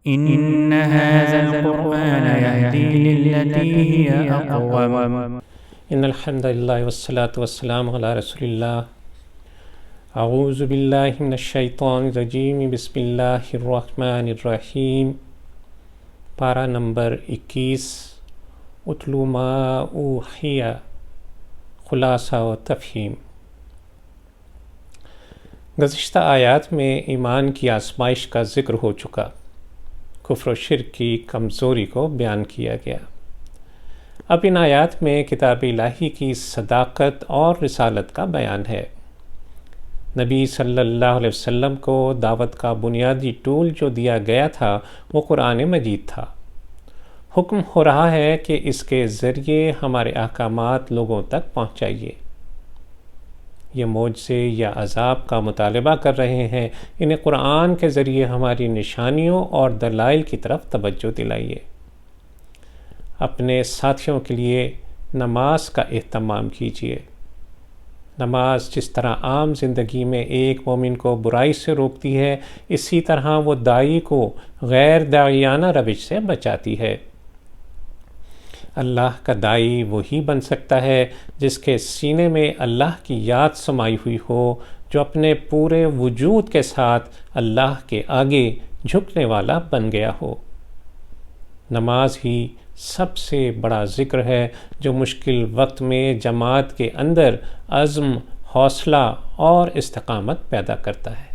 إن هذا القرآن يهدي للتي هي أقوم. ان الحمد للہ والصلاة والسلام علی رسول اللہ. اعوذ باللہ من الشیطان الرجیم. بسم اللہ الرحمن الرحیم. پارہ نمبر 21. اتلو ما اوحی. خلاصہ و تفہیم. گزشتہ آیات میں ایمان کی آزمائش کا ذکر ہو چکا. کفر و شرک کی کمزوری کو بیان کیا گیا. اب ان آیات میں کتاب الہی کی صداقت اور رسالت کا بیان ہے. نبی صلی اللہ علیہ وسلم کو دعوت کا بنیادی ٹول جو دیا گیا تھا وہ قرآن مجید تھا. حکم ہو رہا ہے کہ اس کے ذریعے ہمارے احکامات لوگوں تک پہنچائیے. یہ معجزے یا عذاب کا مطالبہ کر رہے ہیں. انہیں قرآن کے ذریعے ہماری نشانیوں اور دلائل کی طرف توجہ دلائیے. اپنے ساتھیوں کے لیے نماز کا اہتمام کیجیے. نماز جس طرح عام زندگی میں ایک مومن کو برائی سے روکتی ہے، اسی طرح وہ داعی کو غیر داعیانہ روش سے بچاتی ہے. اللہ کا داعی وہی بن سکتا ہے جس کے سینے میں اللہ کی یاد سمائی ہوئی ہو، جو اپنے پورے وجود کے ساتھ اللہ کے آگے جھکنے والا بن گیا ہو. نماز ہی سب سے بڑا ذکر ہے جو مشکل وقت میں جماعت کے اندر عزم، حوصلہ اور استقامت پیدا کرتا ہے.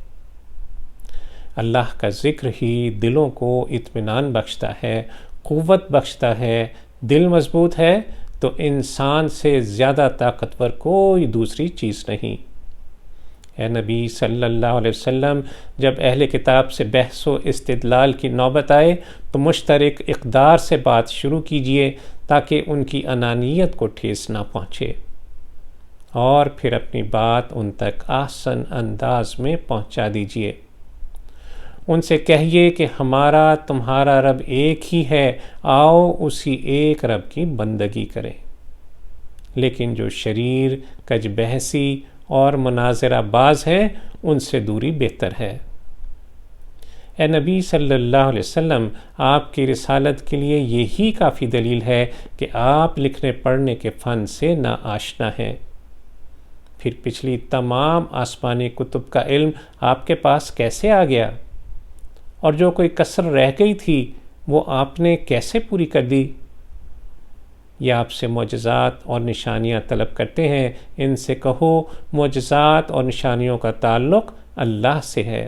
اللہ کا ذکر ہی دلوں کو اطمینان بخشتا ہے، قوت بخشتا ہے. دل مضبوط ہے تو انسان سے زیادہ طاقتور کوئی دوسری چیز نہیں. اے نبی صلی اللہ علیہ وسلم، جب اہل کتاب سے بحث و استدلال کی نوبت آئے تو مشترک اقدار سے بات شروع کیجیے تاکہ ان کی انانیت کو ٹھیس نہ پہنچے، اور پھر اپنی بات ان تک آسان انداز میں پہنچا دیجیے. ان سے کہیے کہ ہمارا تمہارا رب ایک ہی ہے، آؤ اسی ایک رب کی بندگی کریں. لیکن جو شریر، کج بحثی اور مناظرہ باز ہیں ان سے دوری بہتر ہے. اے نبی صلی اللہ علیہ وسلم، آپ کی رسالت کے لیے یہی کافی دلیل ہے کہ آپ لکھنے پڑھنے کے فن سے نا آشنا ہیں. پھر پچھلی تمام آسمانی کتب کا علم آپ کے پاس کیسے آ گیا؟ اور جو کوئی کسر رہ گئی تھی وہ آپ نے کیسے پوری کر دی؟ یہ آپ سے معجزات اور نشانیاں طلب کرتے ہیں. ان سے کہو معجزات اور نشانیوں کا تعلق اللہ سے ہے.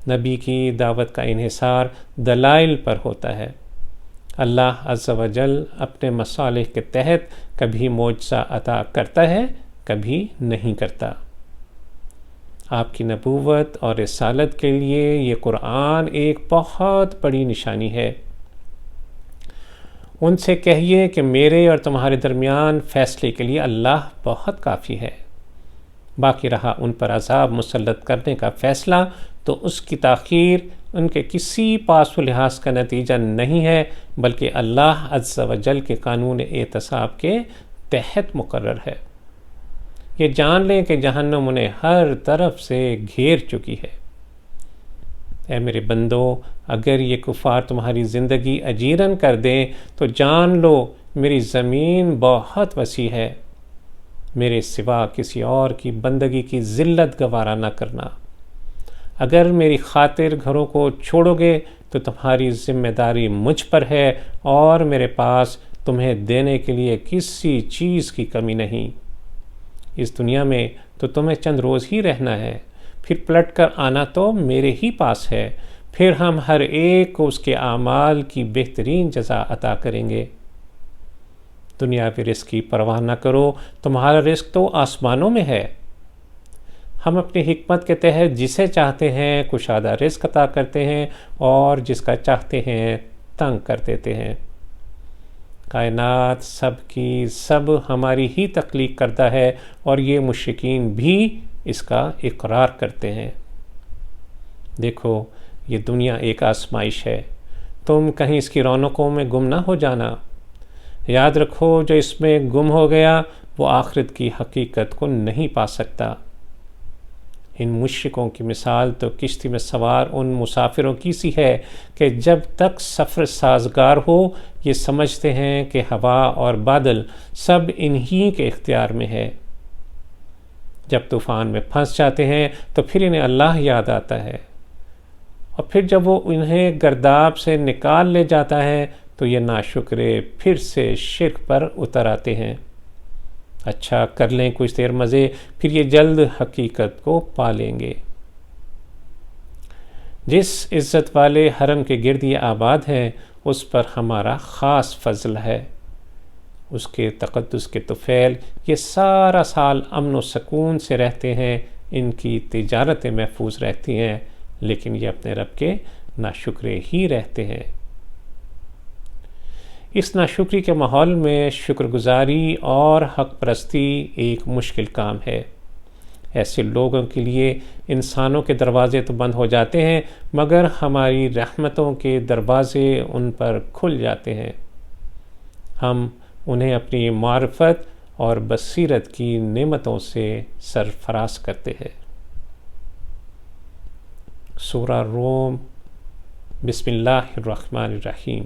نبی کی دعوت کا انحصار دلائل پر ہوتا ہے. اللہ عز و جل اپنے مصالح کے تحت کبھی معجزہ عطا کرتا ہے، کبھی نہیں کرتا. آپ کی نبوت اور رسالت کے لیے یہ قرآن ایک بہت بڑی نشانی ہے. ان سے کہیے کہ میرے اور تمہارے درمیان فیصلے کے لیے اللہ بہت کافی ہے. باقی رہا ان پر عذاب مسلط کرنے کا فیصلہ، تو اس کی تاخیر ان کے کسی پاس و لحاظ کا نتیجہ نہیں ہے، بلکہ اللہ عز و جل کے قانون احتساب کے تحت مقرر ہے. یہ جان لیں کہ جہنم انہیں ہر طرف سے گھیر چکی ہے. اے میرے بندو، اگر یہ کفار تمہاری زندگی اجیرن کر دیں تو جان لو میری زمین بہت وسیع ہے. میرے سوا کسی اور کی بندگی کی ذلت گوارا نہ کرنا. اگر میری خاطر گھروں کو چھوڑو گے تو تمہاری ذمہ داری مجھ پر ہے، اور میرے پاس تمہیں دینے کے لیے کسی چیز کی کمی نہیں. اس دنیا میں تو تمہیں چند روز ہی رہنا ہے، پھر پلٹ کر آنا تو میرے ہی پاس ہے. پھر ہم ہر ایک کو اس کے اعمال کی بہترین جزا عطا کریں گے. دنیاوی رزق کی پرواہ نہ کرو، تمہارا رزق تو آسمانوں میں ہے. ہم اپنی حکمت کے تحت جسے چاہتے ہیں کشادہ رزق عطا کرتے ہیں، اور جس کا چاہتے ہیں تنگ کر دیتے ہیں. کائنات سب کی سب ہماری ہی تخلیق کرتا ہے، اور یہ مشرکین بھی اس کا اقرار کرتے ہیں. دیکھو، یہ دنیا ایک آزمائش ہے، تم کہیں اس کی رونقوں میں گم نہ ہو جانا. یاد رکھو جو اس میں گم ہو گیا وہ آخرت کی حقیقت کو نہیں پا سکتا. ان مشرکوں کی مثال تو کشتی میں سوار ان مسافروں کی سی ہے کہ جب تک سفر سازگار ہو یہ سمجھتے ہیں کہ ہوا اور بادل سب انہی کے اختیار میں ہے، جب طوفان میں پھنس جاتے ہیں تو پھر انہیں اللہ یاد آتا ہے، اور پھر جب وہ انہیں گرداب سے نکال لے جاتا ہے تو یہ ناشکرے پھر سے شرک پر اتر آتے ہیں۔ اچھا کر لیں کچھ دیر مزے، پھر یہ جلد حقیقت کو پا لیں گے۔ جس عزت والے حرم کے گرد یہ آباد ہے اس پر ہمارا خاص فضل ہے، اس کے تقدس کے طفیل یہ سارا سال امن و سکون سے رہتے ہیں، ان کی تجارتیں محفوظ رہتی ہیں، لیکن یہ اپنے رب کے ناشکرے ہی رہتے ہیں۔ اس ناشکری کے ماحول میں شکر گزاری اور حق پرستی ایک مشکل کام ہے۔ ایسے لوگوں کے لیے انسانوں کے دروازے تو بند ہو جاتے ہیں مگر ہماری رحمتوں کے دروازے ان پر کھل جاتے ہیں۔ ہم انہیں اپنی معرفت اور بصیرت کی نعمتوں سے سرفراز کرتے ہیں۔ سورہ روم، بسم اللہ الرحمن الرحیم۔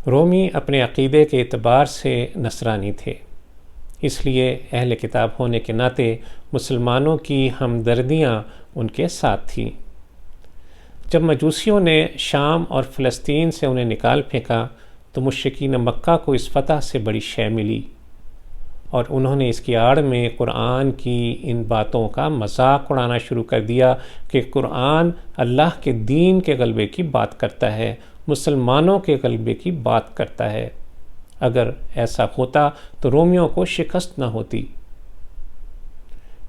رومی اپنے عقیدے کے اعتبار سے نصرانی تھے، اس لیے اہل کتاب ہونے کے ناطے مسلمانوں کی ہمدردیاں ان کے ساتھ تھیں۔ جب مجوسیوں نے شام اور فلسطین سے انہیں نکال پھینکا تو مشرکین مکہ کو اس فتح سے بڑی شے ملی، اور انہوں نے اس کی آڑ میں قرآن کی ان باتوں کا مذاق اڑانا شروع کر دیا کہ قرآن اللہ کے دین کے غلبے کی بات کرتا ہے، مسلمانوں کے غلبے کی بات کرتا ہے۔ اگر ایسا ہوتا تو رومیوں کو شکست نہ ہوتی۔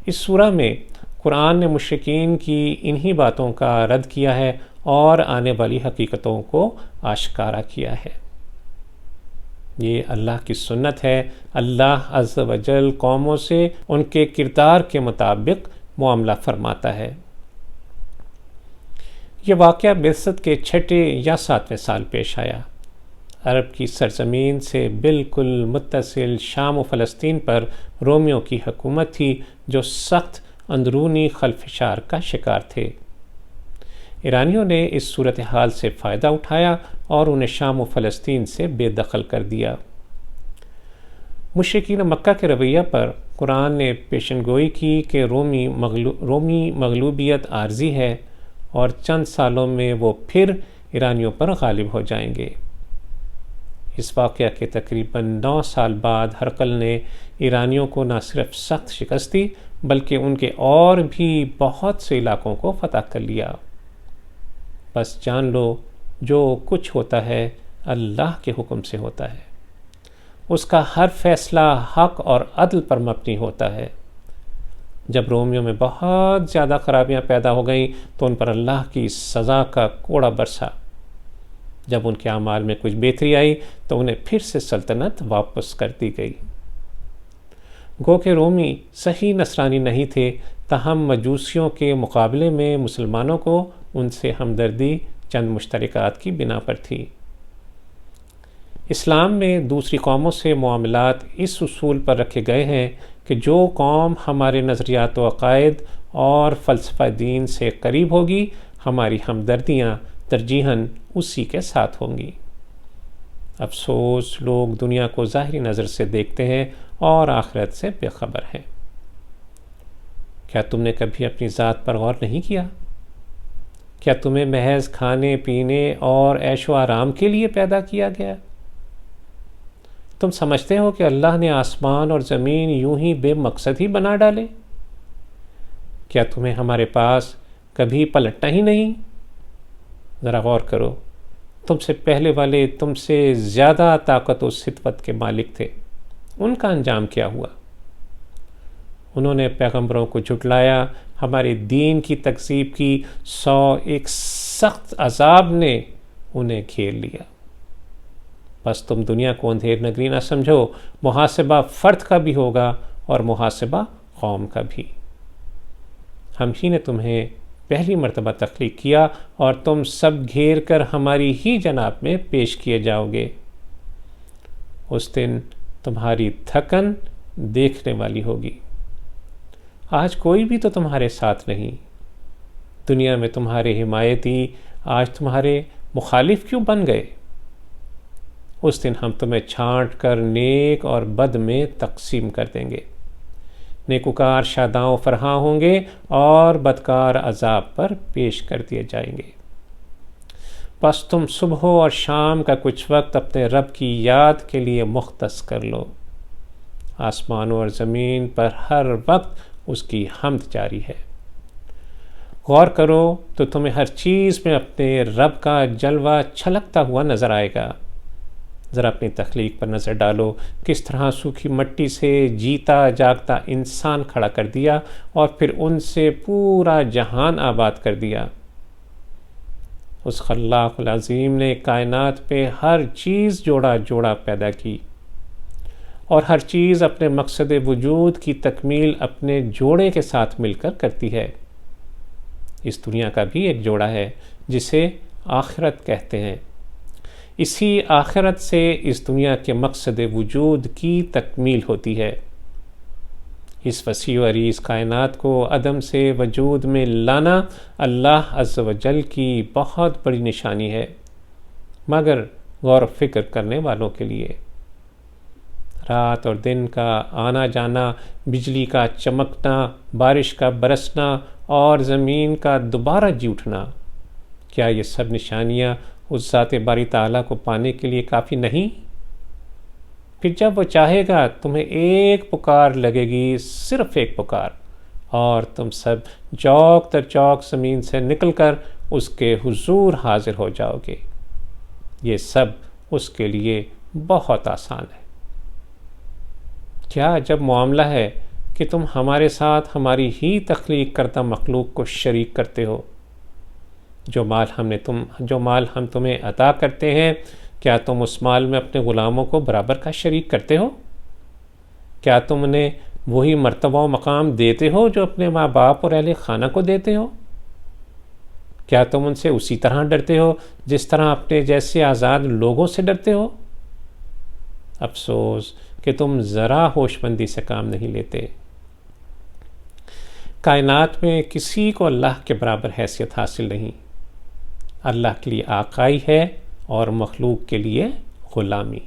اس سورہ میں قرآن نے مشرکین کی انہی باتوں کا رد کیا ہے اور آنے والی حقیقتوں کو آشکارا کیا ہے۔ یہ اللہ کی سنت ہے، اللہ عز و جل قوموں سے ان کے کردار کے مطابق معاملہ فرماتا ہے۔ یہ واقعہ بعثت کے 6 یا 7ویں سال پیش آیا۔ عرب کی سرزمین سے بالکل متصل شام و فلسطین پر رومیوں کی حکومت تھی جو سخت اندرونی خلفشار کا شکار تھے۔ ایرانیوں نے اس صورتحال سے فائدہ اٹھایا اور انہیں شام و فلسطین سے بے دخل کر دیا۔ مشرکین مکہ کے رویہ پر قرآن نے پیشن گوئی کی کہ رومی مغلوبیت عارضی ہے اور چند سالوں میں وہ پھر ایرانیوں پر غالب ہو جائیں گے۔ اس واقعہ کے تقریباً 9 سال بعد ہرقل نے ایرانیوں کو نہ صرف سخت شکست دی بلکہ ان کے اور بھی بہت سے علاقوں کو فتح کر لیا۔ بس جان لو جو کچھ ہوتا ہے اللہ کے حکم سے ہوتا ہے، اس کا ہر فیصلہ حق اور عدل پر مبنی ہوتا ہے۔ جب رومیوں میں بہت زیادہ خرابیاں پیدا ہو گئیں تو ان پر اللہ کی سزا کا کوڑا برسا۔ جب ان کے اعمال میں کچھ بہتری آئی تو انہیں پھر سے سلطنت واپس کر دی گئی۔ گو کہ رومی صحیح نصرانی نہیں تھے، تاہم مجوسیوں کے مقابلے میں مسلمانوں کو ان سے ہمدردی چند مشترکات کی بنا پر تھی۔ اسلام میں دوسری قوموں سے معاملات اس اصول پر رکھے گئے ہیں کہ جو قوم ہمارے نظریات و عقائد اور فلسفہ دین سے قریب ہوگی ہماری ہمدردیاں ترجیحاً اسی کے ساتھ ہوں گی۔ افسوس لوگ دنیا کو ظاہری نظر سے دیکھتے ہیں اور آخرت سے بے خبر ہیں۔ کیا تم نے کبھی اپنی ذات پر غور نہیں کیا؟ کیا تمہیں محض کھانے پینے اور عیش و آرام کے لیے پیدا کیا گیا؟ تم سمجھتے ہو کہ اللہ نے آسمان اور زمین یوں ہی بے مقصد ہی بنا ڈالے؟ کیا تمہیں ہمارے پاس کبھی پلٹنا ہی نہیں؟ ذرا غور کرو، تم سے پہلے والے تم سے زیادہ طاقت و سطوت کے مالک تھے، ان کا انجام کیا ہوا؟ انہوں نے پیغمبروں کو جھٹلایا، ہمارے دین کی تکذیب کی، ایک سخت عذاب نے انہیں گھیر لیا۔ بس تم دنیا کو اندھیر نگری نہ سمجھو، محاسبہ فرد کا بھی ہوگا اور محاسبہ قوم کا بھی۔ ہم ہی نے تمہیں پہلی مرتبہ تخلیق کیا اور تم سب گھیر کر ہماری ہی جناب میں پیش کیے جاؤ گے۔ اس دن تمہاری تھکن دیکھنے والی ہوگی۔ آج کوئی بھی تو تمہارے ساتھ نہیں. دنیا میں تمہارے حمایتی آج تمہارے مخالف کیوں بن گئے؟ اس دن ہم تمہیں چھانٹ کر نیک اور بد میں تقسیم کر دیں گے. نیکوکار شاداں و فرحاں ہوں گے اور بدکار عذاب پر پیش کر دیے جائیں گے. پس تم صبح اور شام کا کچھ وقت اپنے رب کی یاد کے لیے مختص کر لو. آسمانوں اور زمین پر ہر وقت اس کی حمد جاری ہے. غور کرو تو تمہیں ہر چیز میں اپنے رب کا جلوہ چھلکتا ہوا نظر آئے گا. ذرا اپنی تخلیق پر نظر ڈالو، کس طرح سوکھی مٹی سے جیتا جاگتا انسان کھڑا کر دیا اور پھر ان سے پورا جہان آباد کر دیا. اس خلاق العظیم نے کائنات پہ ہر چیز جوڑا جوڑا پیدا کی، اور ہر چیز اپنے مقصد وجود کی تکمیل اپنے جوڑے کے ساتھ مل کر کرتی ہے. اس دنیا کا بھی ایک جوڑا ہے جسے آخرت کہتے ہیں. اسی آخرت سے اس دنیا کے مقصد وجود کی تکمیل ہوتی ہے. اس وسیع و عریض کائنات کو عدم سے وجود میں لانا اللہ عز و جل کی بہت بڑی نشانی ہے، مگر غور و فکر کرنے والوں کے لیے. رات اور دن کا آنا جانا، بجلی کا چمکنا، بارش کا برسنا اور زمین کا دوبارہ جی اٹھنا، کیا یہ سب نشانیاں اس ذات باری تعالیٰ کو پانے کے لیے کافی نہیں؟ پھر جب وہ چاہے گا تمہیں ایک پکار لگے گی، صرف ایک پکار، اور تم سب چوک در چوک زمین سے نکل کر اس کے حضور حاضر ہو جاؤ گے. یہ سب اس کے لیے بہت آسان ہے. کیا عجب معاملہ ہے کہ تم ہمارے ساتھ ہماری ہی تخلیق کردہ مخلوق کو شریک کرتے ہو. جو مال ہم تمہیں عطا کرتے ہیں، کیا تم اس مال میں اپنے غلاموں کو برابر کا شریک کرتے ہو؟ کیا تم انہیں وہی مرتبہ و مقام دیتے ہو جو اپنے ماں باپ اور اہل خانہ کو دیتے ہو؟ کیا تم ان سے اسی طرح ڈرتے ہو جس طرح اپنے جیسے آزاد لوگوں سے ڈرتے ہو؟ افسوس کہ تم ذرا ہوش مندی سے کام نہیں لیتے. کائنات میں کسی کو اللہ کے برابر حیثیت حاصل نہیں. اللہ کے لیے آقائی ہے اور مخلوق کے لیے غلامی.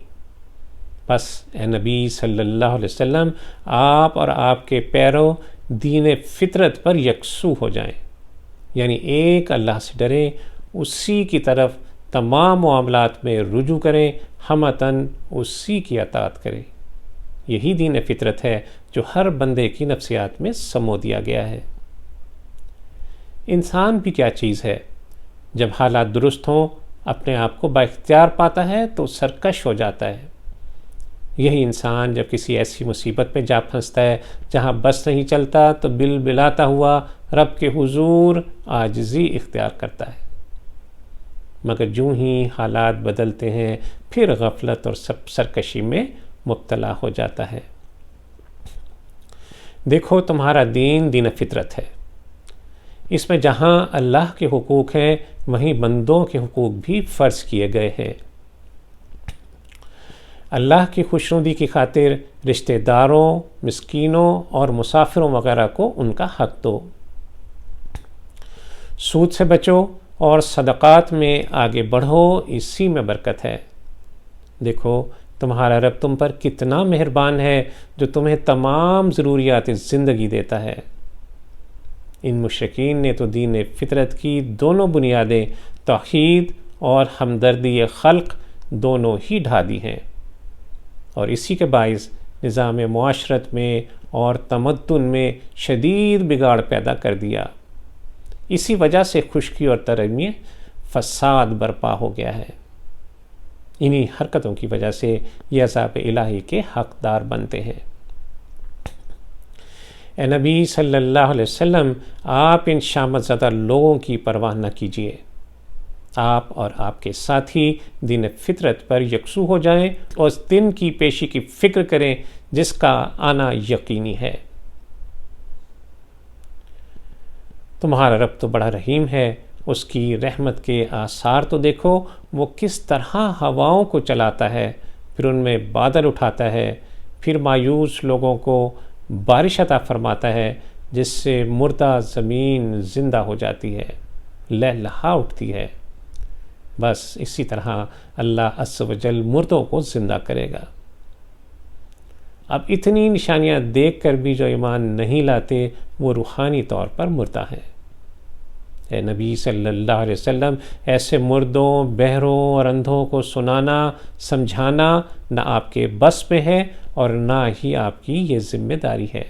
بس اے نبی صلی اللہ علیہ وسلم، آپ اور آپ کے پیرو دین فطرت پر یکسو ہو جائیں، یعنی ایک اللہ سے ڈریں، اسی کی طرف تمام معاملات میں رجوع کریں، ہمتاً اسی کی اطاعت کریں. یہی دین فطرت ہے جو ہر بندے کی نفسیات میں سمو دیا گیا ہے. انسان بھی کیا چیز ہے؟ جب حالات درست ہوں اپنے آپ کو بااختیار پاتا ہے تو سرکش ہو جاتا ہے. یہی انسان جب کسی ایسی مصیبت میں جا پھنستا ہے جہاں بس نہیں چلتا تو بل بلاتا ہوا رب کے حضور عاجزی اختیار کرتا ہے. مگر جوں ہی حالات بدلتے ہیں پھر غفلت اور سرکشی میں مبتلا ہو جاتا ہے. دیکھو تمہارا دین فطرت ہے. اس میں جہاں اللہ کے حقوق ہیں وہیں بندوں کے حقوق بھی فرض کیے گئے ہیں. اللہ کی خوشنودی کی خاطر رشتہ داروں، مسکینوں اور مسافروں وغیرہ کو ان کا حق دو. سود سے بچو اور صدقات میں آگے بڑھو، اسی میں برکت ہے. دیکھو تمہارا رب تم پر کتنا مہربان ہے جو تمہیں تمام ضروریات زندگی دیتا ہے. ان مشرکین نے تو دین فطرت کی دونوں بنیادیں توحید اور ہمدردی خلق دونوں ہی ڈھا دی ہیں، اور اسی کے باعث نظام معاشرت میں اور تمدن میں شدید بگاڑ پیدا کر دیا. اسی وجہ سے خشکی اور ترقی میں فساد برپا ہو گیا ہے. انہی حرکتوں کی وجہ سے یہ عذاب الہی کے حقدار بنتے ہیں. اے نبی صلی اللہ علیہ وسلم، آپ ان شامت زدہ لوگوں کی پرواہ نہ کیجیے. آپ اور آپ کے ساتھی دین فطرت پر یکسو ہو جائیں اور اس دن کی پیشی کی فکر کریں جس کا آنا یقینی ہے. تمہارا رب تو بڑا رحیم ہے، اس کی رحمت کے آثار تو دیکھو. وہ کس طرح ہواؤں کو چلاتا ہے، پھر ان میں بادل اٹھاتا ہے، پھر مایوس لوگوں کو بارش عطا فرماتا ہے، جس سے مردہ زمین زندہ ہو جاتی ہے، لہلہا اٹھتی ہے، بس اسی طرح اللہ عز و جل مردوں کو زندہ کرے گا۔ اب اتنی نشانیاں دیکھ کر بھی جو ایمان نہیں لاتے وہ روحانی طور پر مردہ ہیں۔ اے نبی صلی اللہ علیہ وسلم، ایسے مردوں، بہروں اور اندھوں کو سنانا، سمجھانا نہ آپ کے بس میں ہے اور نہ ہی آپ کی یہ ذمہ داری ہے۔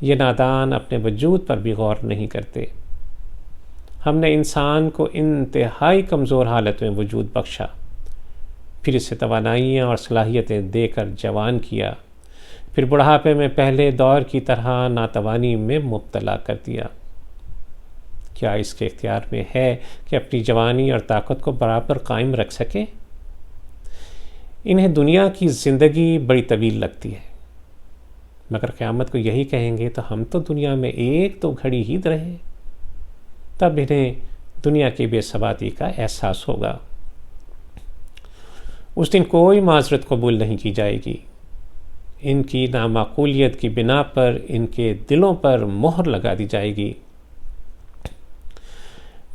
یہ نادان اپنے وجود پر بھی غور نہیں کرتے۔ ہم نے انسان کو انتہائی کمزور حالت میں وجود بخشا، پھر اسے توانائیاں اور صلاحیتیں دے کر جوان کیا، پھر بڑھاپے میں پہلے دور کی طرح ناتوانی میں مبتلا کر دیا۔ کیا اس کے اختیار میں ہے کہ اپنی جوانی اور طاقت کو برابر قائم رکھ سکے؟ انہیں دنیا کی زندگی بڑی طویل لگتی ہے، مگر قیامت کو یہی کہیں گے تو ہم تو دنیا میں ایک تو گھڑی ہی رہے، تب انہیں دنیا کی بے ثباتی کا احساس ہوگا۔ اس دن کوئی معذرت قبول نہیں کی جائے گی، ان کی نامعقولیت کی بنا پر ان کے دلوں پر مہر لگا دی جائے گی۔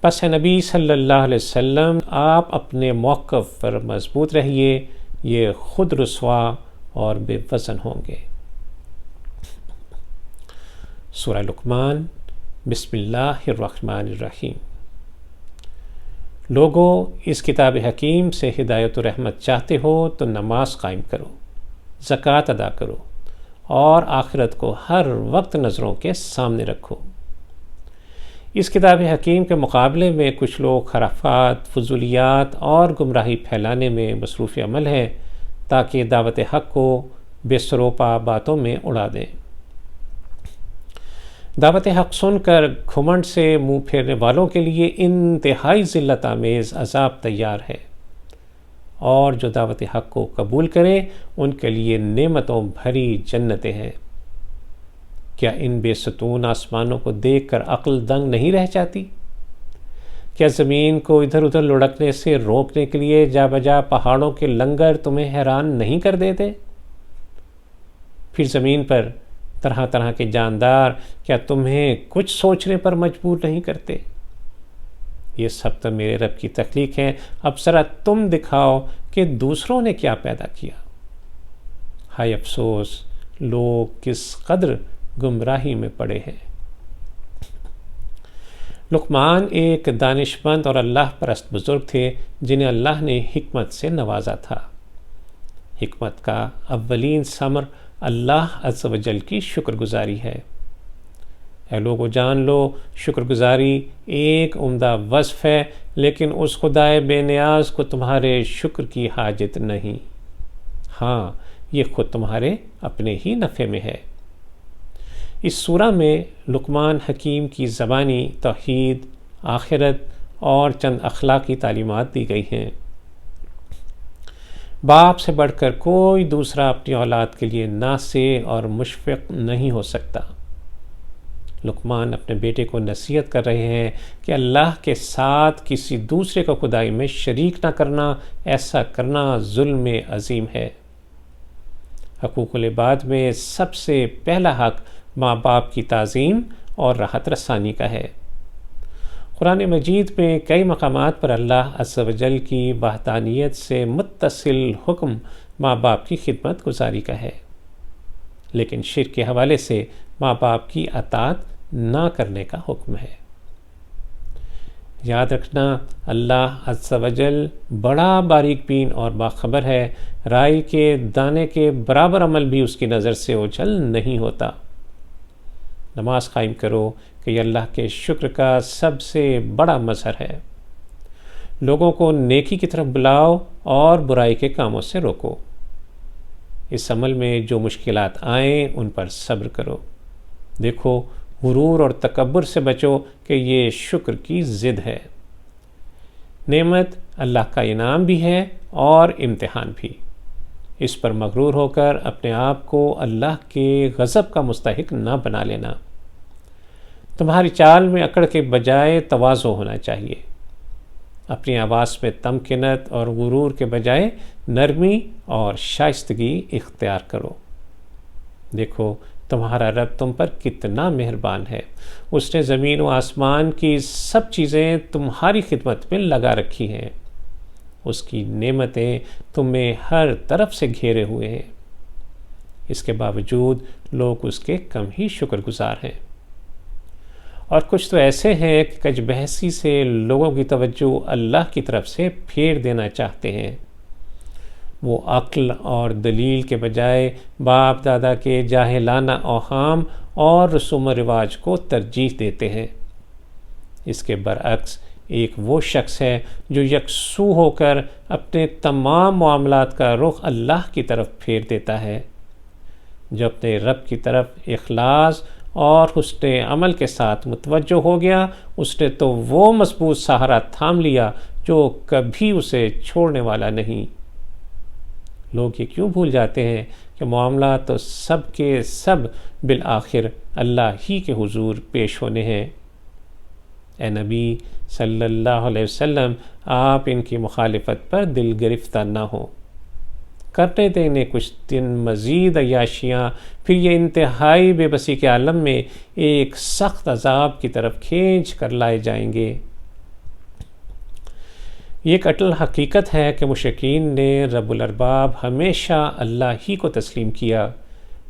پس نبی صلی اللہ علیہ وسلم، آپ اپنے موقف پر مضبوط رہیے، یہ خود رسوا اور بے وزن ہوں گے۔ سورہ لقمان، بسم اللہ الرحمن الرحیم۔ لوگو، اس کتاب حکیم سے ہدایت و رحمت چاہتے ہو تو نماز قائم کرو، زکوٰۃ ادا کرو اور آخرت کو ہر وقت نظروں کے سامنے رکھو۔ اس کتاب حکیم کے مقابلے میں کچھ لوگ خرافات، فضولیات اور گمراہی پھیلانے میں مصروف عمل ہیں تاکہ دعوت حق کو بے سروپا باتوں میں اڑا دیں۔ دعوت حق سن کر گھمنڈ سے منہ پھیرنے والوں کے لیے انتہائی ذلت آمیز عذاب تیار ہے، اور جو دعوت حق کو قبول کریں ان کے لیے نعمتوں بھری جنتیں ہیں۔ کیا ان بے ستون آسمانوں کو دیکھ کر عقل دنگ نہیں رہ جاتی؟ کیا زمین کو ادھر ادھر لڑکنے سے روکنے کے لیے جا بجا پہاڑوں کے لنگر تمہیں حیران نہیں کر دیتے؟ پھر زمین پر طرح طرح کے جاندار کیا تمہیں کچھ سوچنے پر مجبور نہیں کرتے؟ یہ سب تو میرے رب کی تخلیق ہے، اب ذرا تم دکھاؤ کہ دوسروں نے کیا پیدا کیا۔ ہائے افسوس، لوگ کس قدر گمراہی میں پڑے ہیں۔ لقمان ایک دانش مند اور اللہ پرست بزرگ تھے جنہیں اللہ نے حکمت سے نوازا تھا۔ حکمت کا اولین ثمر اللہ عز و جل کی شکر گزاری ہے۔ اے لوگو جان لو، شکر گزاری ایک عمدہ وصف ہے، لیکن اس خدائے بے نیاز کو تمہارے شکر کی حاجت نہیں۔ ہاں، یہ خود تمہارے اپنے ہی نفع میں ہے۔ اس سورہ میں لقمان حکیم کی زبانی توحید، آخرت اور چند اخلاقی تعلیمات دی گئی ہیں۔ باپ سے بڑھ کر کوئی دوسرا اپنی اولاد کے لیے ناصح اور مشفق نہیں ہو سکتا۔ لقمان اپنے بیٹے کو نصیحت کر رہے ہیں کہ اللہ کے ساتھ کسی دوسرے کو خدائی میں شریک نہ کرنا، ایسا کرنا ظلم عظیم ہے۔ حقوق العباد میں سب سے پہلا حق ماں باپ کی تعظیم اور راحت رسانی کا ہے۔ قرآن مجید میں کئی مقامات پر اللہ عز و جل کی وحدانیت سے متصل حکم ماں باپ کی خدمت گزاری کا ہے، لیکن شرک کے حوالے سے ماں باپ کی اطاعت نہ کرنے کا حکم ہے۔ یاد رکھنا، اللہ عز و جل بڑا باریک بین اور باخبر ہے، رائی کے دانے کے برابر عمل بھی اس کی نظر سے اوجھل نہیں ہوتا۔ نماز قائم کرو کہ یہ اللہ کے شکر کا سب سے بڑا مظہر ہے۔ لوگوں کو نیکی کی طرف بلاؤ اور برائی کے کاموں سے روکو۔ اس عمل میں جو مشکلات آئیں ان پر صبر کرو۔ دیکھو، غرور اور تکبر سے بچو کہ یہ شکر کی ضد ہے۔ نعمت اللہ کا انعام بھی ہے اور امتحان بھی۔ اس پر مغرور ہو کر اپنے آپ کو اللہ کے غضب کا مستحق نہ بنا لینا۔ تمہاری چال میں اکڑ کے بجائے تواضع ہونا چاہیے۔ اپنی آواز میں تمکنت اور غرور کے بجائے نرمی اور شائستگی اختیار کرو۔ دیکھو، تمہارا رب تم پر کتنا مہربان ہے، اس نے زمین و آسمان کی سب چیزیں تمہاری خدمت میں لگا رکھی ہیں، اس کی نعمتیں تمہیں ہر طرف سے گھیرے ہوئے ہیں، اس کے باوجود لوگ اس کے کم ہی شکر گزار ہیں۔ اور کچھ تو ایسے ہیں کہ کج بحثی سے لوگوں کی توجہ اللہ کی طرف سے پھیر دینا چاہتے ہیں، وہ عقل اور دلیل کے بجائے باپ دادا کے جاہلانہ اوہام اور رسوم و رواج کو ترجیح دیتے ہیں۔ اس کے برعکس ایک وہ شخص ہے جو یکسو ہو کر اپنے تمام معاملات کا رخ اللہ کی طرف پھیر دیتا ہے، جو اپنے رب کی طرف اخلاص اور حسن عمل کے ساتھ متوجہ ہو گیا، اس نے تو وہ مضبوط سہارا تھام لیا جو کبھی اسے چھوڑنے والا نہیں۔ لوگ یہ کیوں بھول جاتے ہیں کہ معاملات تو سب کے سب بالآخر اللہ ہی کے حضور پیش ہونے ہیں۔ اے نبی صلی اللہ علیہ وسلم، آپ ان کی مخالفت پر دل گرفتہ نہ ہوں، کرنے دیں انہیں کچھ دن مزید عیاشیاں، پھر یہ انتہائی بے بسی کے عالم میں ایک سخت عذاب کی طرف کھینچ کر لائے جائیں گے۔ یہ ایک اٹل حقیقت ہے کہ مشرکین نے رب الارباب ہمیشہ اللہ ہی کو تسلیم کیا،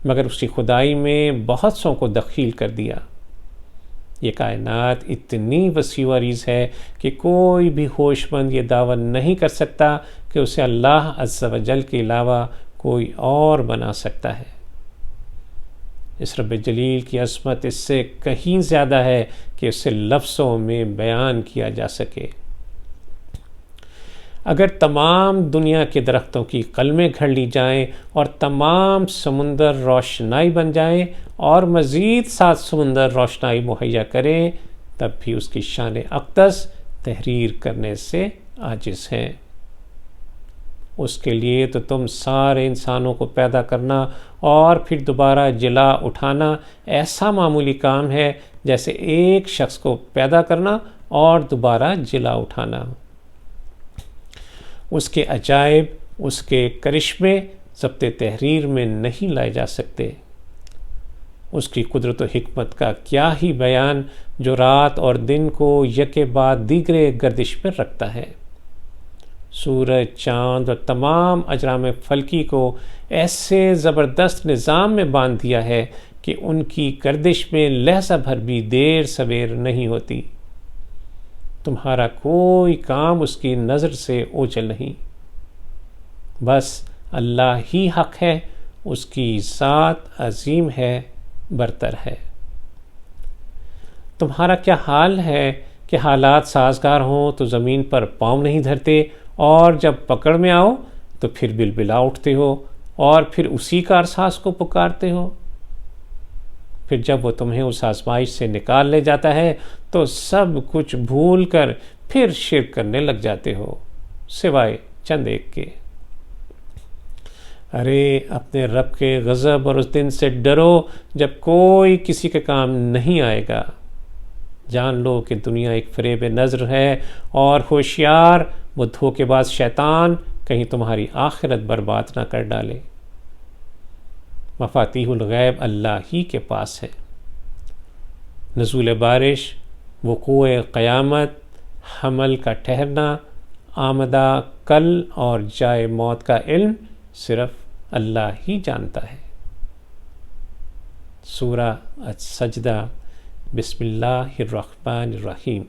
مگر اس کی خدائی میں بہت سوں کو دخیل کر دیا۔ یہ کائنات اتنی وسیع و عریض ہے کہ کوئی بھی ہوش مند یہ دعویٰ نہیں کر سکتا کہ اسے اللہ عز و جل کے علاوہ کوئی اور بنا سکتا ہے۔ اس رب جلیل کی عظمت اس سے کہیں زیادہ ہے کہ اسے لفظوں میں بیان کیا جا سکے۔ اگر تمام دنیا کے درختوں کی قلمیں گھڑ لی جائیں اور تمام سمندر روشنائی بن جائیں اور مزید 7 سمندر روشنائی مہیا کریں، تب بھی اس کی شان اقدس تحریر کرنے سے عاجز ہیں۔ اس کے لیے تو تم سارے انسانوں کو پیدا کرنا اور پھر دوبارہ جلا اٹھانا ایسا معمولی کام ہے جیسے ایک شخص کو پیدا کرنا اور دوبارہ جلا اٹھانا۔ اس کے عجائب، اس کے کرشمے ضبط تحریر میں نہیں لائے جا سکتے۔ اس کی قدرت و حکمت کا کیا ہی بیان جو رات اور دن کو یکے بعد دیگرے گردش پر رکھتا ہے، سورج، چاند اور تمام اجرام فلکی کو ایسے زبردست نظام میں باندھ دیا ہے کہ ان کی گردش میں لحظہ بھر بھی دیر سویر نہیں ہوتی۔ تمہارا کوئی کام اس کی نظر سے اوجھل نہیں، بس اللہ ہی حق ہے، اس کی ذات عظیم ہے، برتر ہے۔ تمہارا کیا حال ہے کہ حالات سازگار ہوں تو زمین پر پاؤں نہیں دھرتے، اور جب پکڑ میں آؤ تو پھر بلبلا اٹھتے ہو اور پھر اسی کارساز کو پکارتے ہو۔ پھر جب وہ تمہیں اس آزمائش سے نکال لے جاتا ہے تو سب کچھ بھول کر پھر شرک کرنے لگ جاتے ہو، سوائے چند ایک کے۔ ارے اپنے رب کے غضب اور اس دن سے ڈرو جب کوئی کسی کے کام نہیں آئے گا۔ جان لو کہ دنیا ایک فریب نظر ہے، اور ہوشیار وہ دھوکے باز شیطان کہیں تمہاری آخرت برباد نہ کر ڈالے۔ مفاتیح الغیب اللہ ہی کے پاس ہے۔ نزول بارش، وقوع قیامت، حمل کا ٹھہرنا، آمدہ کل اور جائے موت کا علم صرف اللہ ہی جانتا ہے۔ سورہ السجدہ، بسم اللہ الرحمن الرحیم۔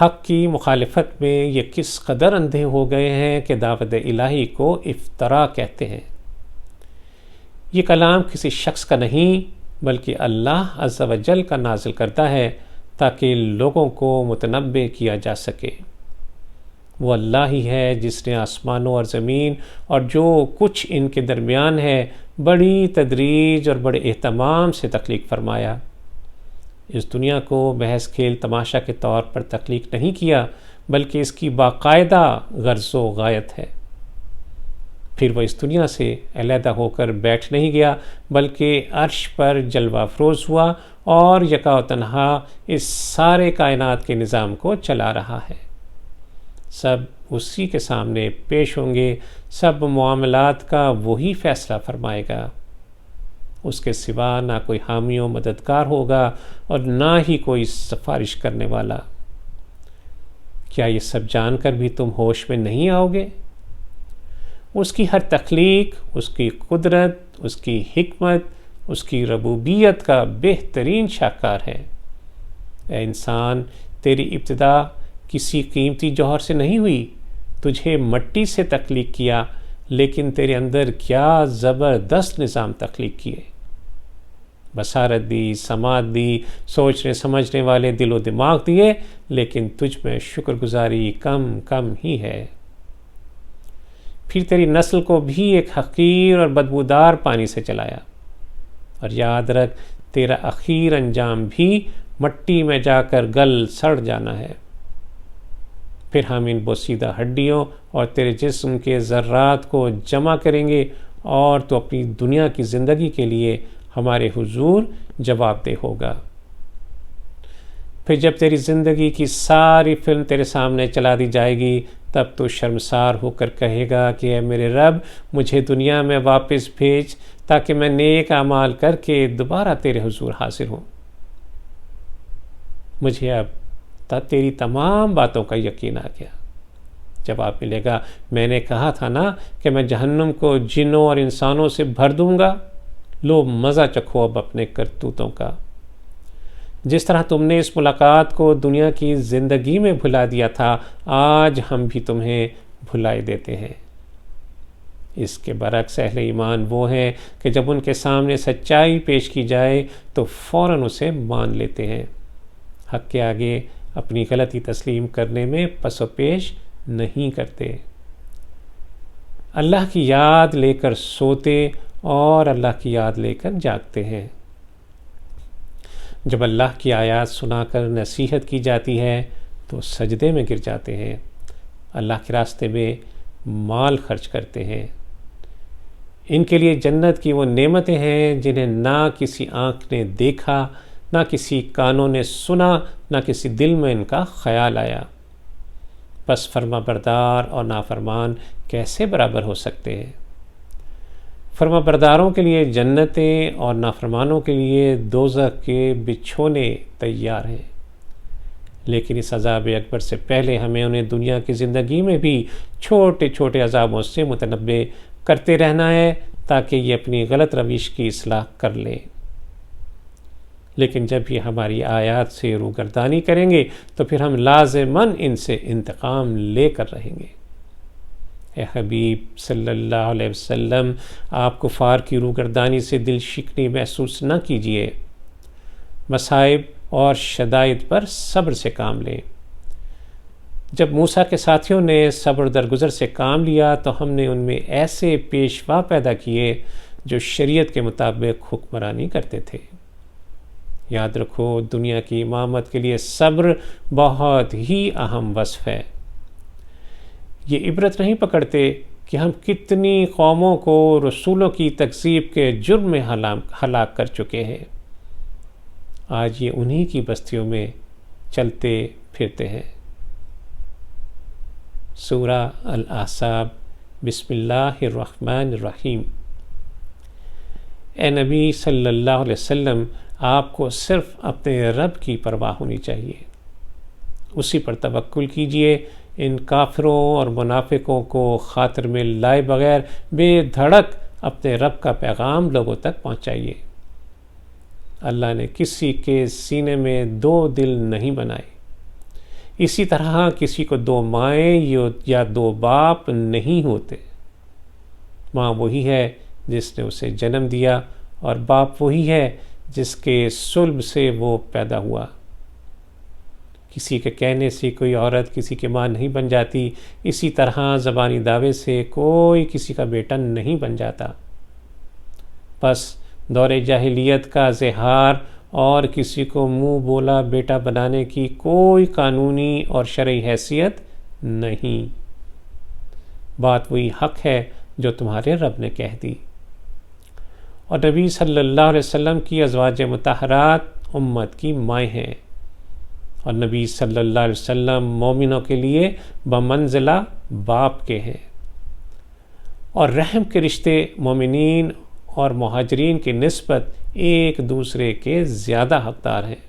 حق کی مخالفت میں یہ کس قدر اندھے ہو گئے ہیں کہ دعوت الہی کو افتراء کہتے ہیں۔ یہ کلام کسی شخص کا نہیں بلکہ اللہ عز و جل کا نازل کرتا ہے تاکہ لوگوں کو متنبہ کیا جا سکے۔ وہ اللہ ہی ہے جس نے آسمانوں اور زمین اور جو کچھ ان کے درمیان ہے بڑی تدریج اور بڑے اہتمام سے تخلیق فرمایا۔ اس دنیا کو محض کھیل تماشا کے طور پر تخلیق نہیں کیا بلکہ اس کی باقاعدہ غرض و غایت ہے۔ پھر وہ اس دنیا سے علیحدہ ہو کر بیٹھ نہیں گیا بلکہ عرش پر جلوہ افروز ہوا اور یکا و تنہا اس سارے کائنات کے نظام کو چلا رہا ہے۔ سب اسی کے سامنے پیش ہوں گے، سب معاملات کا وہی فیصلہ فرمائے گا۔ اس کے سوا نہ کوئی حامی و مددگار ہوگا اور نہ ہی کوئی سفارش کرنے والا۔ کیا یہ سب جان کر بھی تم ہوش میں نہیں آؤ گے؟ اس کی ہر تخلیق، اس کی قدرت، اس کی حکمت، اس کی ربوبیت کا بہترین شاہکار ہے۔ اے انسان، تیری ابتدا کسی قیمتی جوہر سے نہیں ہوئی، تجھے مٹی سے تخلیق کیا، لیکن تیرے اندر کیا زبردست نظام تخلیق کیے۔ بصارت دی، سماعت دی، سوچنے سمجھنے والے دل و دماغ دیے، لیکن تجھ میں شکر گزاری کم ہی ہے۔ پھر تیری نسل کو بھی ایک حقیر اور بدبودار پانی سے چلایا، اور یاد رکھ تیرا اخیر انجام بھی مٹی میں جا کر گل سڑ جانا ہے۔ پھر ہم ان بوسیدہ ہڈیوں اور تیرے جسم کے ذرات کو جمع کریں گے، اور تو اپنی دنیا کی زندگی کے لیے ہمارے حضور جواب دہ ہوگا۔ پھر جب تیری زندگی کی ساری فلم تیرے سامنے چلا دی جائے گی، تب تو شرمسار ہو کر کہے گا کہ اے میرے رب، مجھے دنیا میں واپس بھیج تاکہ میں نیک اعمال کر کے دوبارہ تیرے حضور حاضر ہوں۔ مجھے اب تیری تمام باتوں کا یقین آ گیا۔ جواب ملے گا، میں نے کہا تھا نا کہ میں جہنم کو جنوں اور انسانوں سے بھر دوں گا، لو مزہ چکھو اب اپنے کرتوتوں کا۔ جس طرح تم نے اس ملاقات کو دنیا کی زندگی میں بھلا دیا تھا، آج ہم بھی تمہیں بھلائے دیتے ہیں۔ اس کے برعکس اہل ایمان وہ ہیں کہ جب ان کے سامنے سچائی پیش کی جائے تو فوراً اسے مان لیتے ہیں، حق کے آگے اپنی غلطی تسلیم کرنے میں پس و پیش نہیں کرتے۔ اللہ کی یاد لے کر سوتے اور اللہ کی یاد لے کر جاگتے ہیں۔ جب اللہ کی آیات سنا کر نصیحت کی جاتی ہے تو سجدے میں گر جاتے ہیں، اللہ کے راستے میں مال خرچ کرتے ہیں۔ ان کے لیے جنت کی وہ نعمتیں ہیں جنہیں نہ کسی آنکھ نے دیکھا، نہ کسی کانوں نے سنا، نہ کسی دل میں ان کا خیال آیا۔ بس فرما بردار اور نافرمان کیسے برابر ہو سکتے ہیں؟ فرما برداروں کے لیے جنتیں اور نافرمانوں کے لیے دوزخ کے بچھونے تیار ہیں۔ لیکن اس عذاب اکبر سے پہلے ہمیں انہیں دنیا کی زندگی میں بھی چھوٹے چھوٹے عذابوں سے متنبع کرتے رہنا ہے تاکہ یہ اپنی غلط روش کی اصلاح کر لیں۔ لیکن جب یہ ہماری آیات سے روگردانی کریں گے تو پھر ہم لازماً ان سے انتقام لے کر رہیں گے۔ اے حبیب صلی اللہ علیہ وسلم، آپ کفار کی روگردانی سے دل شکنی محسوس نہ کیجیے، مصائب اور شدائد پر صبر سے کام لیں۔ جب موسیٰ کے ساتھیوں نے صبر درگزر سے کام لیا تو ہم نے ان میں ایسے پیشوا پیدا کیے جو شریعت کے مطابق حکمرانی کرتے تھے۔ یاد رکھو، دنیا کی امامت کے لیے صبر بہت ہی اہم وصف ہے۔ یہ عبرت نہیں پکڑتے کہ ہم کتنی قوموں کو رسولوں کی تکذیب کے جرم میں ہلاک کر چکے ہیں۔ آج یہ انہی کی بستیوں میں چلتے پھرتے ہیں۔ سورہ الاحزاب، بسم اللہ الرحمن الرحیم۔ اے نبی صلی اللہ علیہ وسلم، آپ کو صرف اپنے رب کی پرواہ ہونی چاہیے، اسی پر توکل کیجیے۔ ان کافروں اور منافقوں کو خاطر میں لائے بغیر بے دھڑک اپنے رب کا پیغام لوگوں تک پہنچائیے۔ اللہ نے کسی کے سینے میں دو دل نہیں بنائے، اسی طرح کسی کو دو مائیں یا دو باپ نہیں ہوتے۔ ماں وہی ہے جس نے اسے جنم دیا، اور باپ وہی ہے جس کے صلب سے وہ پیدا ہوا۔ کسی کے کہنے سے کوئی عورت کسی کی ماں نہیں بن جاتی، اسی طرح زبانی دعوے سے کوئی کسی کا بیٹا نہیں بن جاتا۔ بس دور جاہلیت کا زہار اور کسی کو منہ بولا بیٹا بنانے کی کوئی قانونی اور شرعی حیثیت نہیں۔ بات وہی حق ہے جو تمہارے رب نے کہہ دی۔ اور نبی صلی اللہ علیہ وسلم کی ازواج مطہرات امت کی مائیں ہیں، اور نبی صلی اللہ علیہ وسلم مومنوں کے لیے بمنزلہ باپ کے ہیں، اور رحم کے رشتے مومنین اور مہاجرین کی نسبت ایک دوسرے کے زیادہ حقدار ہیں۔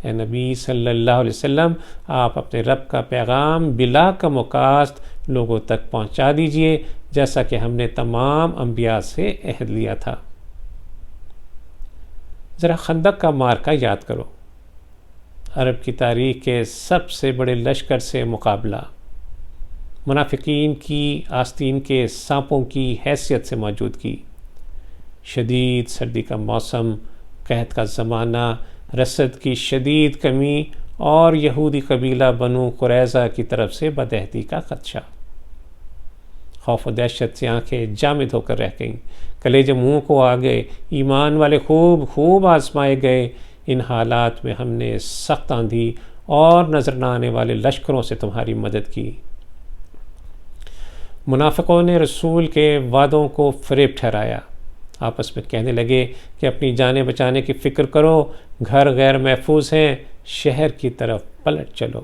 اے نبی صلی اللہ علیہ وسلم، آپ اپنے رب کا پیغام بلا کم و کاست لوگوں تک پہنچا دیجئے، جیسا کہ ہم نے تمام انبیاء سے عہد لیا تھا۔ ذرا خندق کا معرکہ یاد کرو، عرب کی تاریخ کے سب سے بڑے لشکر سے مقابلہ، منافقین کی آستین کے سانپوں کی حیثیت سے موجودگی، شدید سردی کا موسم، قحط کا زمانہ، رسد کی شدید کمی اور یہودی قبیلہ بنو قریظہ کی طرف سے بدعہدی کا خدشہ۔ خوف و دہشت سے آنکھیں جامد ہو کر رہ گئیں، کلیجے منہ کو آ گئے، ایمان والے خوب آزمائے گئے۔ ان حالات میں ہم نے سخت آندھی اور نظر نہ آنے والے لشکروں سے تمہاری مدد کی۔ منافقوں نے رسول کے وعدوں کو فریب ٹھہرایا، آپس میں کہنے لگے کہ اپنی جانیں بچانے کی فکر کرو، گھر غیر محفوظ ہیں، شہر کی طرف پلٹ چلو۔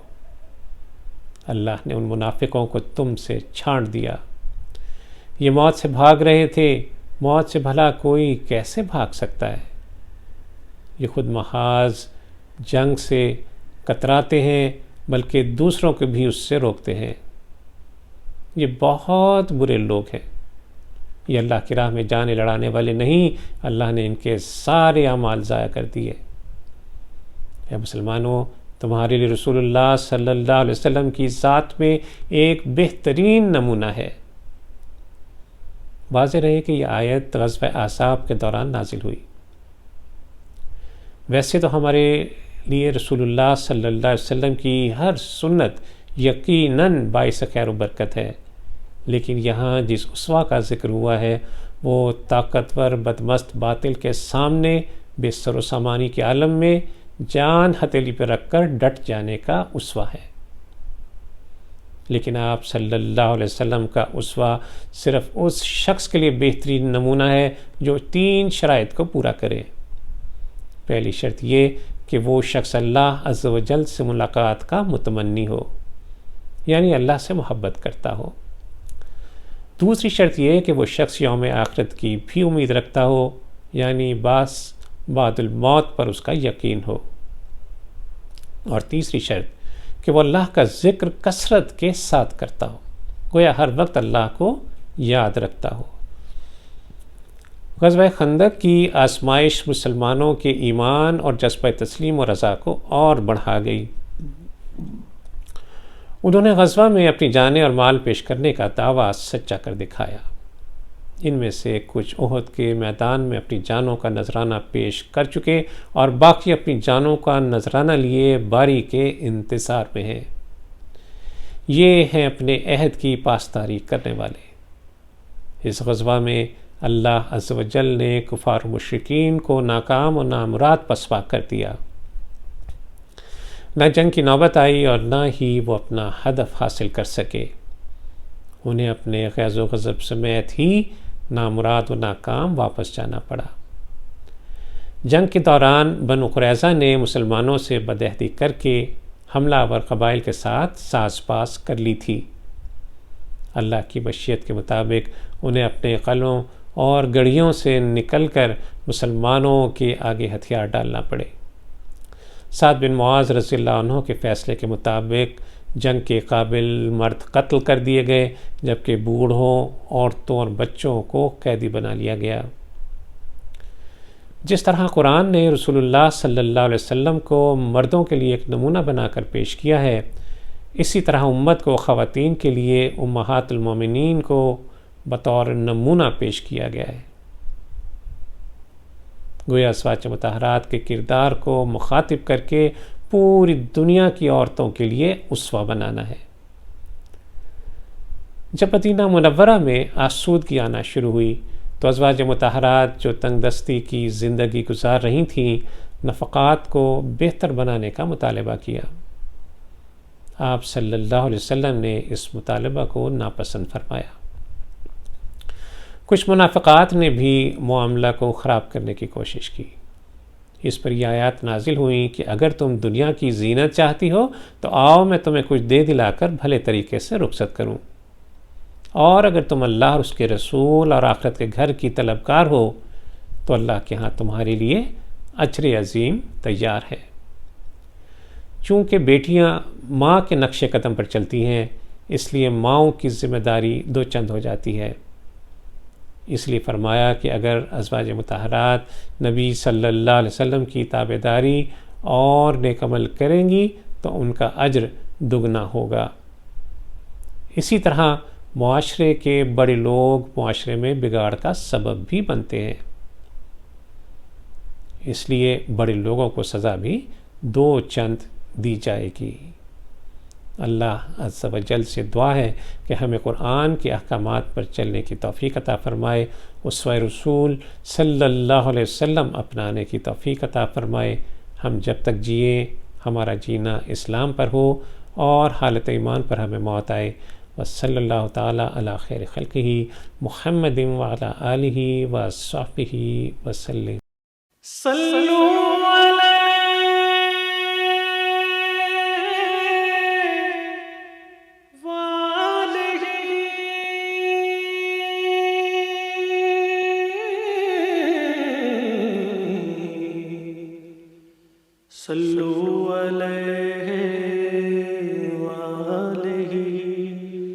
اللہ نے ان منافقوں کو تم سے چھانٹ دیا۔ یہ موت سے بھاگ رہے تھے، موت سے بھلا کوئی کیسے بھاگ سکتا ہے؟ یہ خود محاذ جنگ سے کتراتے ہیں، بلکہ دوسروں کو بھی اس سے روکتے ہیں۔ یہ بہت برے لوگ ہیں، یہ اللہ کی راہ میں جانیں لڑانے والے نہیں، اللہ نے ان کے سارے اعمال ضائع کر دیے۔ اے مسلمانوں، تمہارے لیے رسول اللہ صلی اللہ علیہ وسلم کی ذات میں ایک بہترین نمونہ ہے۔ واضح رہے کہ یہ آیت غزوہ احزاب کے دوران نازل ہوئی۔ ویسے تو ہمارے لیے رسول اللہ صلی اللہ علیہ وسلم کی ہر سنت یقیناً باعث خیر و برکت ہے، لیکن یہاں جس اسوہ کا ذکر ہوا ہے وہ طاقتور بدمست باطل کے سامنے بے سر و سامانی کے عالم میں جان ہتھیلی پہ رکھ کر ڈٹ جانے کا اسوہ ہے۔ لیکن آپ صلی اللہ علیہ وسلم کا اسوہ صرف اس شخص کے لیے بہترین نمونہ ہے جو 3 شرائط کو پورا کرے۔ پہلی شرط یہ کہ وہ شخص اللہ عز و جل سے ملاقات کا متمنی ہو، یعنی اللہ سے محبت کرتا ہو۔ دوسری شرط یہ کہ وہ شخص یوم آخرت کی بھی امید رکھتا ہو، یعنی بعد الموت پر اس کا یقین ہو۔ اور تیسری شرط کہ وہ اللہ کا ذکر کثرت کے ساتھ کرتا ہو، گویا ہر وقت اللہ کو یاد رکھتا ہو۔ غزوہ خندق کی آزمائش مسلمانوں کے ایمان اور جذبہ تسلیم و رضا کو اور بڑھا گئی۔ انہوں نے غزوہ میں اپنی جانیں اور مال پیش کرنے کا دعویٰ سچا کر دکھایا۔ ان میں سے کچھ احد کے میدان میں اپنی جانوں کا نذرانہ پیش کر چکے اور باقی اپنی جانوں کا نذرانہ لیے باری کے انتظار میں ہیں۔ یہ ہیں اپنے عہد کی پاسداری کرنے والے۔ اس غزوہ میں اللہ عز و جل نے کفار و مشرکین کو ناکام و نامراد پسپا کر دیا۔ نہ جنگ کی نوبت آئی اور نہ ہی وہ اپنا ہدف حاصل کر سکے۔ انہیں اپنے غیظ و غضب سمیت ہی نامراد و ناکام واپس جانا پڑا۔ جنگ کے دوران بنو قریظہ نے مسلمانوں سے بدعہدی کر کے حملہ آور قبائل کے ساتھ ساز پاس کر لی تھی۔ اللہ کی مشیت کے مطابق انہیں اپنے قلعوں اور گڑھیوں سے نکل کر مسلمانوں کے آگے ہتھیار ڈالنا پڑے۔ سعد بن معاذ رضی اللہ عنہ کے فیصلے کے مطابق جنگ کے قابل مرد قتل کر دیے گئے، جبکہ بوڑھوں، عورتوں اور بچوں کو قیدی بنا لیا گیا۔ جس طرح قرآن نے رسول اللہ صلی اللہ علیہ وسلم کو مردوں کے لیے ایک نمونہ بنا کر پیش کیا ہے، اسی طرح امت کو خواتین کے لیے امہات المومنین کو بطور نمونہ پیش کیا گیا ہے۔ گویا ازواج مطہرات کے کردار کو مخاطب کر کے پوری دنیا کی عورتوں کے لیے اسوہ بنانا ہے۔ جب مدینہ منورہ میں آسودگی آنا شروع ہوئی تو ازواج مطہرات جو تنگ دستی کی زندگی گزار رہی تھیں، نفقات کو بہتر بنانے کا مطالبہ کیا۔ آپ صلی اللہ علیہ وسلم نے اس مطالبہ کو ناپسند فرمایا۔ کچھ منافقات نے بھی معاملہ کو خراب کرنے کی کوشش کی۔ اس پر یہ آیات نازل ہوئیں کہ اگر تم دنیا کی زینت چاہتی ہو تو آؤ میں تمہیں کچھ دے دلا کر بھلے طریقے سے رخصت کروں، اور اگر تم اللہ اور اس کے رسول اور آخرت کے گھر کی طلبکار ہو تو اللہ کے ہاں تمہارے لیے اجر عظیم تیار ہے۔ چونکہ بیٹیاں ماں کے نقش قدم پر چلتی ہیں، اس لیے ماؤں کی ذمہ داری دو چند ہو جاتی ہے۔ اس لیے فرمایا کہ اگر ازواج مطہرات نبی صلی اللہ علیہ وسلم کی تابعداری اور نیک عمل کریں گی تو ان کا اجر دگنا ہوگا۔ اسی طرح معاشرے کے بڑے لوگ معاشرے میں بگاڑ کا سبب بھی بنتے ہیں، اس لیے بڑے لوگوں کو سزا بھی دو چند دی جائے گی۔ اللہ عز و جل سے دعا ہے کہ ہمیں قرآن کے احکامات پر چلنے کی توفیق عطا فرمائے، اسوہ رسول صلی اللہ علیہ وسلم اپنانے کی توفیق عطا فرمائے۔ ہم جب تک جئیں ہمارا جینا اسلام پر ہو اور حالت ایمان پر ہمیں موت آئے۔ وصلی اللہ تعالیٰ علی خیر خلقہ محمد وعلی آلہ وصحبہ وسلم۔ صلوا علیہ وآلہ صلوا علیہ